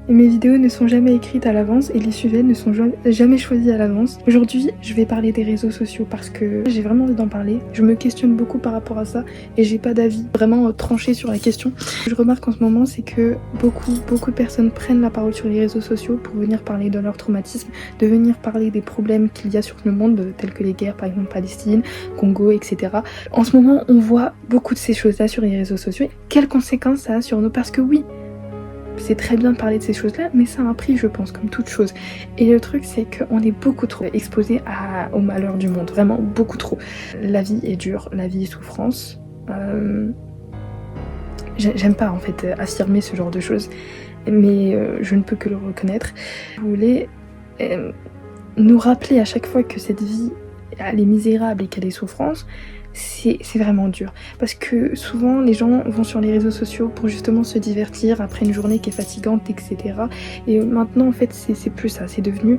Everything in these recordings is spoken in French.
Et mes vidéos ne sont jamais écrites à l'avance et les sujets ne sont jamais choisis à l'avance. Aujourd'hui, je vais parler des réseaux sociaux parce que j'ai vraiment envie d'en parler. Je me questionne beaucoup par rapport à ça et j'ai pas d'avis vraiment tranché sur la question. Ce que je remarque en ce moment, c'est que beaucoup de personnes prennent la parole sur les réseaux sociaux pour venir parler de leur traumatisme, de venir parler des problèmes qu'il y a sur le monde, tels que les guerres, par exemple Palestine, Congo, etc. En ce moment, on voit beaucoup de ces choses-là sur les réseaux sociaux. Quelles conséquences ça a sur nous? Parce que oui, c'est très bien de parler de ces choses-là, mais ça a un prix, je pense, comme toute chose. Et le truc, c'est qu'on est beaucoup trop exposé au malheur du monde, vraiment beaucoup trop. La vie est dure, la vie est souffrance. J'aime pas, en fait, affirmer ce genre de choses, mais je ne peux que le reconnaître. Je voulais nous rappeler à chaque fois que cette vie, elle est misérable et qu'elle est souffrance. C'est vraiment dur parce que souvent les gens vont sur les réseaux sociaux pour justement se divertir après une journée qui est fatigante, etc. Et maintenant en fait c'est plus ça, c'est devenu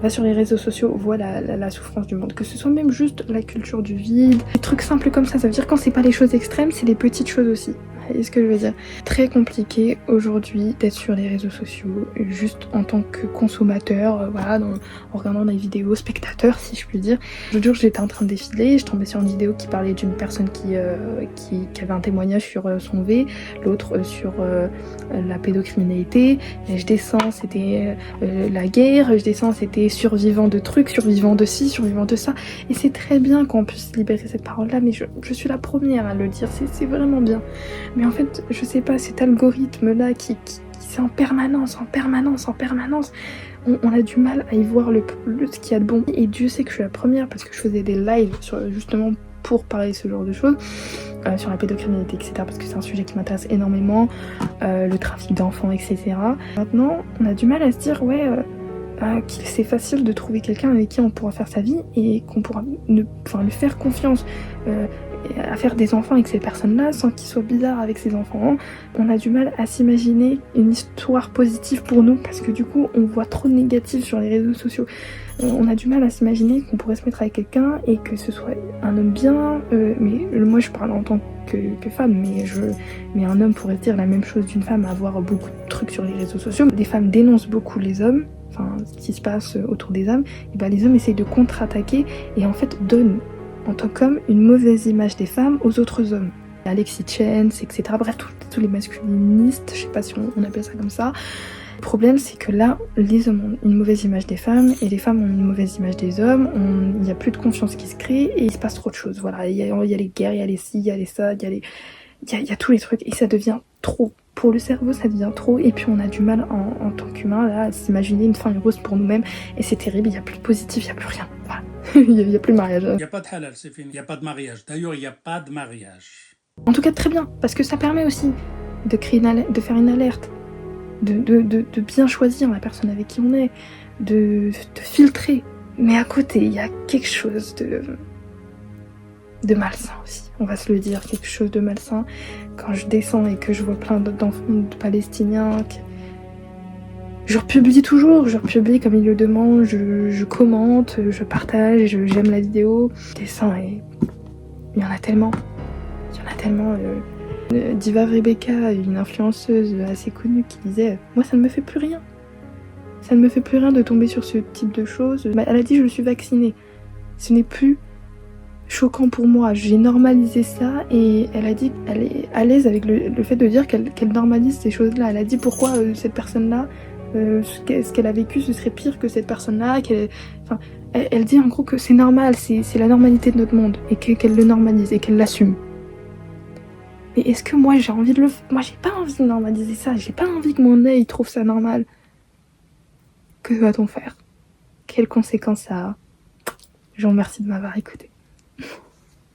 va sur les réseaux sociaux, voit la souffrance du monde, que ce soit même juste la culture du vide, des trucs simples comme ça veut dire quand c'est pas les choses extrêmes, c'est les petites choses aussi. Vous voyez ce que je veux dire? Très compliqué aujourd'hui d'être sur les réseaux sociaux, juste en tant que consommateur, voilà, en regardant des vidéos, spectateur si je puis dire. L'autre jour j'étais en train de défiler, je tombais sur une vidéo qui parlait d'une personne qui avait un témoignage sur son V, l'autre sur la pédocriminalité, et je descends c'était la guerre, je descends c'était survivant de trucs, survivant de ci, survivant de ça, et c'est très bien qu'on puisse libérer cette parole là, mais je suis la première à le dire, c'est vraiment bien. Mais en fait, je sais pas, cet algorithme-là qui c'est en permanence. On a du mal à y voir ce qu'il y a de bon. Et Dieu sait que je suis la première parce que je faisais des lives justement pour parler de ce genre de choses, sur la pédocriminalité, etc. Parce que c'est un sujet qui m'intéresse énormément, le trafic d'enfants, etc. Maintenant, on a du mal à se dire, que c'est facile de trouver quelqu'un avec qui on pourra faire sa vie et qu'on pourra lui faire confiance. À faire des enfants avec ces personnes-là sans qu'ils soient bizarres avec ces enfants. On a du mal à s'imaginer une histoire positive pour nous parce que du coup on voit trop de négatif sur les réseaux sociaux. On a du mal à s'imaginer qu'on pourrait se mettre avec quelqu'un et que ce soit un homme bien, mais moi je parle en tant que femme, mais un homme pourrait dire la même chose d'une femme, avoir beaucoup de trucs sur les réseaux sociaux. Des femmes dénoncent beaucoup les hommes, enfin ce qui se passe autour des hommes, et ben les hommes essayent de contre-attaquer et en fait donnent en tant qu'homme une mauvaise image des femmes aux autres hommes. Alexis Chance, etc. Bref, tous les masculinistes, je sais pas si on appelle ça comme ça. Le problème, c'est que là, les hommes ont une mauvaise image des femmes et les femmes ont une mauvaise image des hommes. Il n'y a plus de confiance qui se crée et il se passe trop de choses. Voilà, il y a les guerres, il y a les ci, il y a les ça, il y a tous les trucs et ça devient trop. Pour le cerveau, ça devient trop et puis on a du mal en tant qu'humain là, à s'imaginer une fin heureuse pour nous-mêmes et c'est terrible, il n'y a plus de positif, il n'y a plus rien. Voilà. Il n'y a plus de mariage. Il n'y a pas de halal, c'est fini. Il n'y a pas de mariage. D'ailleurs, il n'y a pas de mariage. En tout cas, très bien, parce que ça permet aussi de créer de faire une alerte, de bien choisir la personne avec qui on est, de filtrer. Mais à côté, il y a quelque chose de malsain aussi. On va se le dire, quelque chose de malsain. Quand je descends et que je vois plein d'enfants palestiniens... Je republie toujours, comme il le demande, je commente, je partage, j'aime la vidéo. Dessin et il y en a tellement. Diva Rebecca, une influenceuse assez connue qui disait « Moi ça ne me fait plus rien. Ça ne me fait plus rien de tomber sur ce type de choses. » Elle a dit « Je suis vaccinée. Ce n'est plus choquant pour moi. J'ai normalisé ça. » Et elle a dit qu'elle est à l'aise avec le fait de dire qu'elle normalise ces choses-là. Elle a dit « Pourquoi cette personne-là ce qu'elle a vécu ce serait pire que cette personne-là, elle dit en gros que c'est normal, c'est la normalité de notre monde et qu'elle le normalise et qu'elle l'assume. Mais est-ce que moi j'ai envie de le faire? Moi j'ai pas envie de normaliser ça, j'ai pas envie que mon œil trouve ça normal. Que va-t-on faire? Quelles conséquences ça a? Je vous remercie de m'avoir écouté.